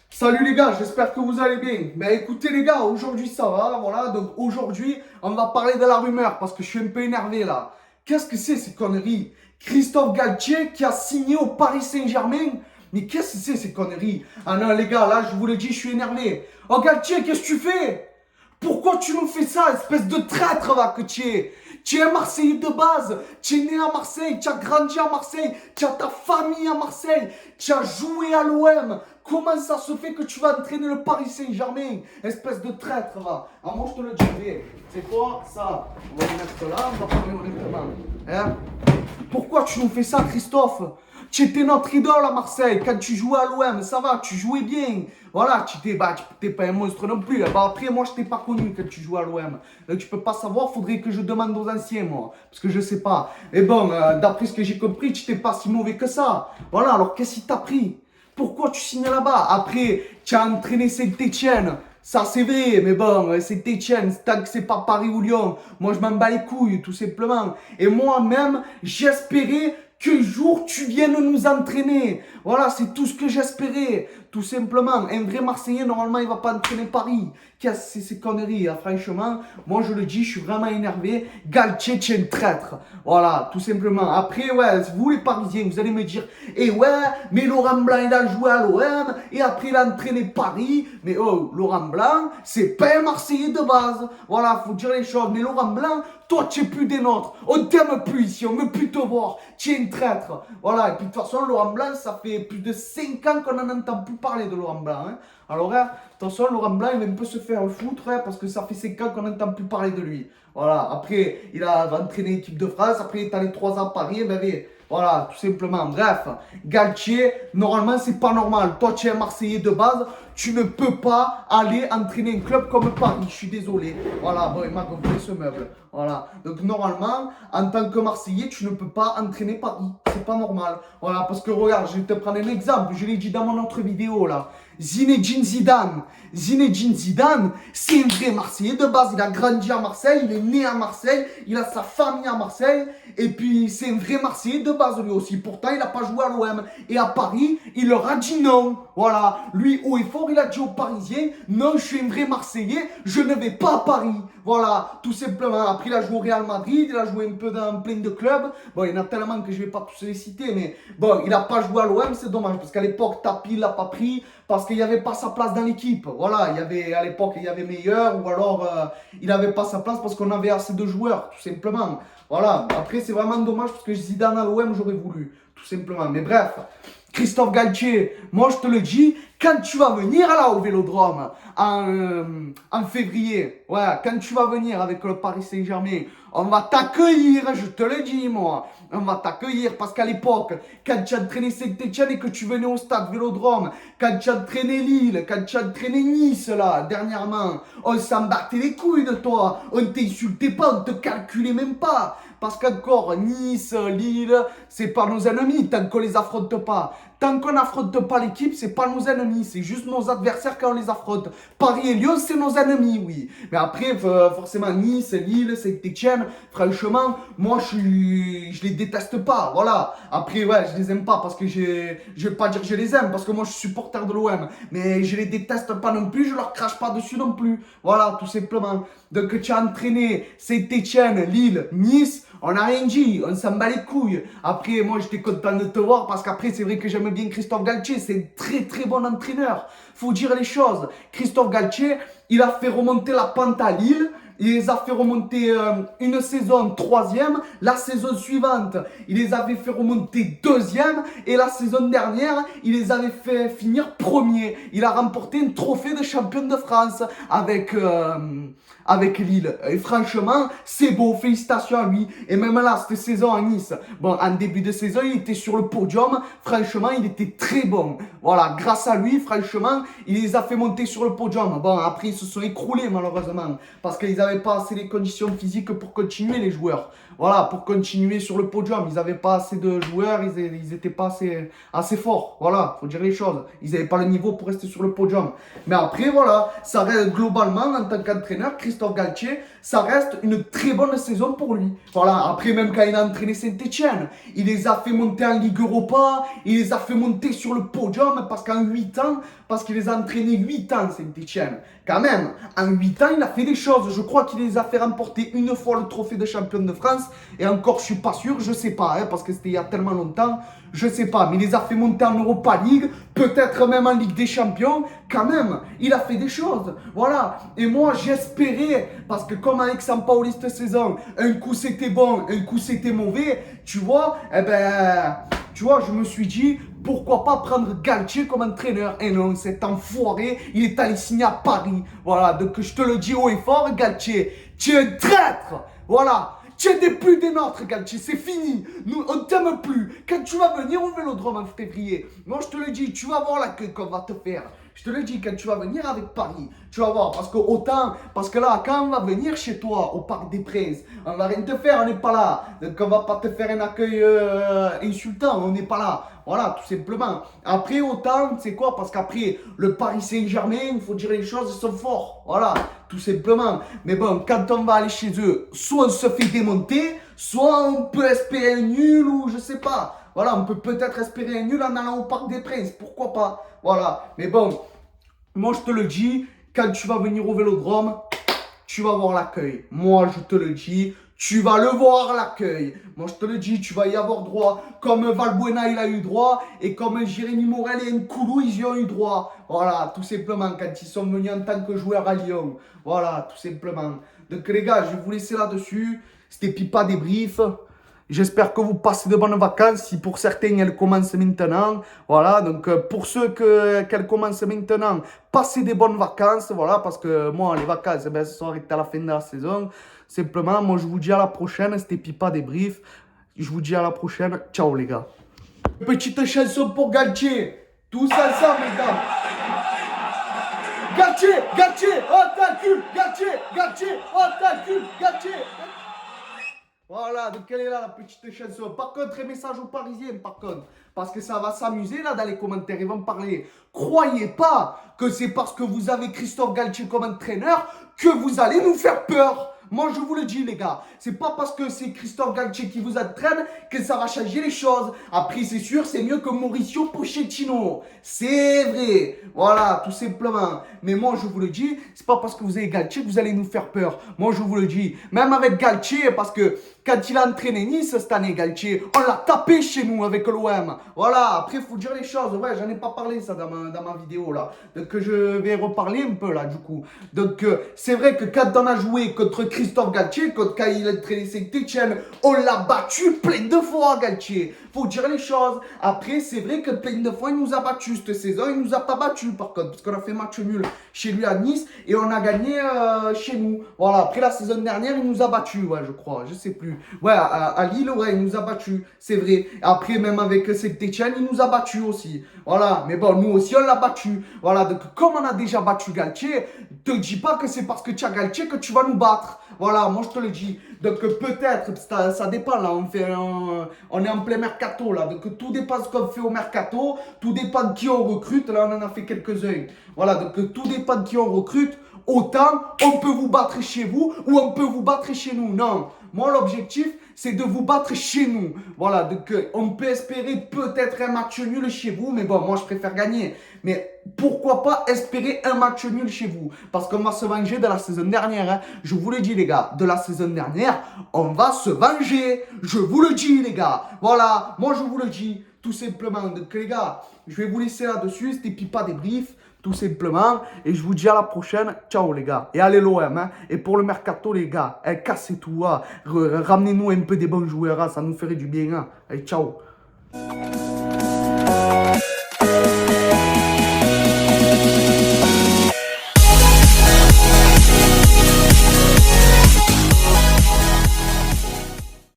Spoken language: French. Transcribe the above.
Salut les gars, j'espère que vous allez bien. Ben écoutez les gars, aujourd'hui ça va, voilà. Donc aujourd'hui, on va parler de la rumeur parce que je suis un peu énervé là. Qu'est-ce que c'est ces conneries? Christophe Galtier qui a signé au Paris Saint-Germain. Mais qu'est-ce que c'est ces conneries? Ah non les gars, là je vous le dis, je suis énervé. Oh Galtier, qu'est-ce que tu fais? Pourquoi tu nous fais ça, espèce de traître va que tu es? Tu es un Marseillais de base, tu es né à Marseille, tu as grandi à Marseille, tu as ta famille à Marseille, tu as joué à l'OM. Comment ça se fait que tu vas entraîner le Paris Saint-Germain? Espèce de traître va. Ah, moi je te le dirai. C'est quoi ça? On va le mettre là, on va parler honnêtement. Hein? Pourquoi tu nous fais ça, Christophe? Tu étais notre idole à Marseille quand tu jouais à l'OM, ça va, tu jouais bien. Voilà, tu t'es pas un monstre non plus. Bah après, moi, je t'ai pas connu quand tu jouais à l'OM. Donc, tu peux pas savoir, faudrait que je demande aux anciens, moi. Parce que je sais pas. Et bon, d'après ce que j'ai compris, tu t'es pas si mauvais que ça. Voilà, alors qu'est-ce qui t'a pris? Pourquoi tu signes là-bas? Après, tu as entraîné Saint-Etienne. Ça c'est vrai, mais bon, Saint-Etienne, tant que c'est pas Paris ou Lyon, moi je m'en bats les couilles, tout simplement. Et moi-même, j'espérais qu'un jour tu viennes nous entraîner. Voilà, c'est tout ce que j'espérais, tout simplement. Un vrai Marseillais, normalement, il va pas entraîner Paris. Qu'est-ce que c'est ces conneries, hein, franchement? Moi, je le dis, je suis vraiment énervé. Galtier, tu es un traître. Voilà, tout simplement. Après, ouais, vous les Parisiens, vous allez me dire, eh ouais, mais Laurent Blanc, il a joué à l'OM, et après, il a entraîné Paris. Mais oh, Laurent Blanc, c'est pas un Marseillais de base. Voilà, faut dire les choses. Mais Laurent Blanc, toi, tu es plus des nôtres. On t'aime plus ici, on veut plus te voir. Tu es un traître. Voilà, et puis de toute façon, Laurent Blanc, ça fait plus de 5 ans qu'on n'en entend plus parler de Laurent Blanc. Hein. Alors, hein, attention, Laurent Blanc, il va un peu se faire foutre, hein, parce que ça fait 5 ans qu'on n'entend plus parler de lui. Voilà, après, il a entraîné l'équipe de France, après, il est allé 3 ans à Paris, ben, voilà, tout simplement. Bref, Galtier, normalement, c'est pas normal. Toi, tu es un Marseillais de base, tu ne peux pas aller entraîner un club comme Paris. Je suis désolé. Voilà, bon, il m'a compris ce meuble. Voilà. Donc, normalement, en tant que Marseillais, tu ne peux pas entraîner Paris. C'est pas normal. Voilà, parce que regarde, je vais te prendre un exemple. Je l'ai dit dans mon autre vidéo, là. Zinedine Zidane. Zinedine Zidane, c'est un vrai Marseillais de base. Il a grandi à Marseille, il est né à Marseille, il a sa famille à Marseille. Et puis, c'est un vrai Marseillais de base, lui aussi. Pourtant, il n'a pas joué à l'OM. Et à Paris, il leur a dit non. Voilà. Lui, haut et fort, il a dit aux Parisiens, non, je suis un vrai Marseillais, je ne vais pas à Paris. Voilà, tout simplement. Après, il a joué au Real Madrid, il a joué un peu dans plein de clubs. Bon, il y en a tellement que je ne vais pas tous les citer, mais bon, il n'a pas joué à l'OM, c'est dommage. Parce qu'à l'époque, Tapi, il l'a pas pris, parce qu'il n'y avait pas sa place dans l'équipe. Voilà, à l'époque, il y avait meilleur, ou alors, il n'avait pas sa place parce qu'on avait assez de joueurs, tout simplement. Voilà, après, c'est vraiment dommage, parce que Zidane à l'OM, j'aurais voulu, tout simplement. Mais bref, Christophe Galtier, moi je te le dis, quand tu vas venir là au Vélodrome en février, ouais, quand tu vas venir avec le Paris Saint-Germain, on va t'accueillir, je te le dis moi, on va t'accueillir parce qu'à l'époque, quand tu as entraîné Saint-Etienne et que tu venais au stade Vélodrome, quand tu as entraîné Lille, quand tu as entraîné Nice là, dernièrement, on s'en battait les couilles de toi, on t'insultait pas, on te calculait même pas. Parce qu'encore, Nice, Lille, c'est pas nos ennemis tant qu'on les affronte pas. Tant qu'on n'affronte pas l'équipe, c'est pas nos ennemis, c'est juste nos adversaires quand on les affronte. Paris et Lyon, c'est nos ennemis, oui. Mais après, forcément, Nice, Lille, Saint-Etienne, franchement, moi, je les déteste pas, voilà. Après, ouais, je les aime pas parce que je vais pas dire que je les aime, parce que moi, je suis supporter de l'OM. Mais je les déteste pas non plus, je leur crache pas dessus non plus. Voilà, tout simplement. Donc, tu as entraîné Saint-Etienne, Lille, Nice, on n'a rien dit, on s'en bat les couilles. Après, moi, j'étais content de te voir parce qu'après, c'est vrai que j'aime bien Christophe Galtier. C'est un très, très bon entraîneur. Faut dire les choses. Christophe Galtier, il a fait remonter la pente à Lille. Il les a fait remonter une saison 3e. La saison suivante, il les avait fait remonter 2e. Et la saison dernière, il les avait fait finir 1er. Il a remporté un trophée de champion de France avec Lille. Et franchement, c'est beau. Félicitations à lui. Et même là, cette saison à Nice, bon, en début de saison, il était sur le podium. Franchement, il était très bon. Voilà, grâce à lui, franchement, il les a fait monter sur le podium. Bon, après, ils se sont écroulés, malheureusement. Parce qu'ils n'avaient pas assez les conditions physiques pour continuer, les joueurs. Voilà, pour continuer sur le podium. Ils n'avaient pas assez de joueurs, ils n'étaient pas assez forts. Voilà, faut dire les choses. Ils n'avaient pas le niveau pour rester sur le podium. Mais après, voilà, ça reste globalement, en tant qu'entraîneur, Christophe Galtier, ça reste une très bonne saison pour lui. Voilà, après même quand il a entraîné Saint-Etienne, il les a fait monter en Ligue Europa, il les a fait monter sur le podium parce qu'en 8 ans, parce qu'il les a entraînés 8 ans Saint-Etienne. Quand même, en 8 ans, il a fait des choses. Je crois qu'il les a fait remporter une fois le trophée de champion de France. Et encore, je suis pas sûr, je sais pas, parce que c'était il y a tellement longtemps. Je sais pas, mais il les a fait monter en Europa League, peut-être même en Ligue des Champions. Quand même, il a fait des choses. Voilà. Et moi, j'espérais, parce que comme avec Sampaoli cette saison, un coup c'était bon, un coup c'était mauvais, tu vois, tu vois, je me suis dit, pourquoi pas prendre Galtier comme entraîneur? Et non, cet enfoiré, il est allé signer à Paris. Voilà, donc je te le dis haut et fort, Galtier, tu es un traître. Voilà. Tu n'es plus des nôtres, Galtier, c'est fini. Nous, on ne t'aime plus. Quand tu vas venir au Vélodrome en février, moi je te le dis, tu vas voir l'accueil qu'on va te faire. Je te le dis, quand tu vas venir avec Paris, tu vas voir, parce que là, quand on va venir chez toi, au Parc des Princes, on va rien te faire, on n'est pas là. Donc on va pas te faire un accueil insultant, on n'est pas là. Voilà, tout simplement. Après, autant, c'est quoi? Parce qu'après, le Paris Saint-Germain, il faut dire les choses, ils sont forts. Voilà, tout simplement. Mais bon, quand on va aller chez eux, soit on se fait démonter, soit on peut espérer un nul ou je sais pas. Voilà, on peut peut-être espérer un nul en allant au Parc des Princes. Pourquoi pas? Voilà. Mais bon, moi je te le dis, quand tu vas venir au Vélodrome, tu vas voir l'accueil. Moi je te le dis, tu vas le voir l'accueil. Moi je te le dis, tu vas y avoir droit. Comme Valbuena il a eu droit. Et comme Jérémy Morel et Nkoulou ils y ont eu droit. Voilà, tout simplement, quand ils sont venus en tant que joueurs à Lyon. Voilà, tout simplement. Donc les gars, je vais vous laisser là-dessus. C'était Pipa Débrief. J'espère que vous passez de bonnes vacances. Si pour certains, elles commencent maintenant. Voilà, donc pour ceux qu'elles commencent maintenant, passez des bonnes vacances. Voilà, parce que moi, les vacances, ça s'arrête à la fin de la saison. Simplement, moi, je vous dis à la prochaine. C'était Pipa Débrief. Je vous dis à la prochaine. Ciao, les gars. Petite chanson pour Galtier. Tous ensemble, les gars. Galtier, Galtier, oh t'as le cul, Galtier, Galtier, oh t'as le cul, Galtier. Voilà, donc elle est là la petite chanson. Par contre, un message aux Parisiens, par contre. Parce que ça va s'amuser là dans les commentaires, ils vont parler. Croyez pas que c'est parce que vous avez Christophe Galtier comme entraîneur que vous allez nous faire peur. Moi, je vous le dis, les gars. C'est pas parce que c'est Christophe Galtier qui vous entraîne que ça va changer les choses. Après, c'est sûr, c'est mieux que Mauricio Pochettino. C'est vrai. Voilà, tout simplement. Mais moi, je vous le dis, c'est pas parce que vous avez Galtier que vous allez nous faire peur. Moi, je vous le dis. Même avec Galtier, parce que quand il a entraîné Nice cette année, Galtier, on l'a tapé chez nous avec l'OM. Voilà, après, il faut dire les choses. Ouais, j'en ai pas parlé ça dans ma vidéo là. Donc, je vais reparler un peu là, du coup. Donc, c'est vrai que quand on a joué contre Christophe Galtier, quand il a entraîné Saint-Etienne, on l'a battu plein de fois, Galtier. Faut dire les choses. Après, c'est vrai que plein de fois, il nous a battu cette saison. Il nous a pas battu, par contre, parce qu'on a fait match nul chez lui à Nice et on a gagné chez nous. Voilà, après la saison dernière, il nous a battu, ouais, je crois, je sais plus. Ouais, à Lille, ouais, il nous a battu, c'est vrai. Après, même avec Saint-Etienne, il nous a battu aussi. Voilà, mais bon, nous aussi, on l'a battu. Voilà, donc comme on a déjà battu Galtier, te dis pas que c'est parce que tu as Galtier que tu vas nous battre. Voilà, moi je te le dis. Donc peut-être, ça dépend là, on est en plein mercato là. Donc tout dépend de ce qu'on fait au mercato, tout dépend de qui on recrute. Là, on en a fait quelques-uns. Voilà, donc tout dépend de qui on recrute. Autant on peut vous battre chez vous ou on peut vous battre chez nous. Non, moi l'objectif c'est de vous battre chez nous. Voilà, donc on peut espérer peut-être un match nul chez vous, mais bon, moi je préfère gagner. Mais pourquoi pas espérer un match nul chez vous? Parce qu'on va se venger de la saison dernière. Hein. Je vous le dis les gars, de la saison dernière, on va se venger. Je vous le dis les gars. Voilà, moi je vous le dis tout simplement. Donc les gars, je vais vous laisser là-dessus. C'était Pipa Débrief. Tout simplement, et je vous dis à la prochaine, ciao les gars, et allez l'OM, hein. Et pour le mercato les gars, cassez tout, hein. Ramenez-nous un peu des bons joueurs, hein. Ça nous ferait du bien, hein. Allez, ciao.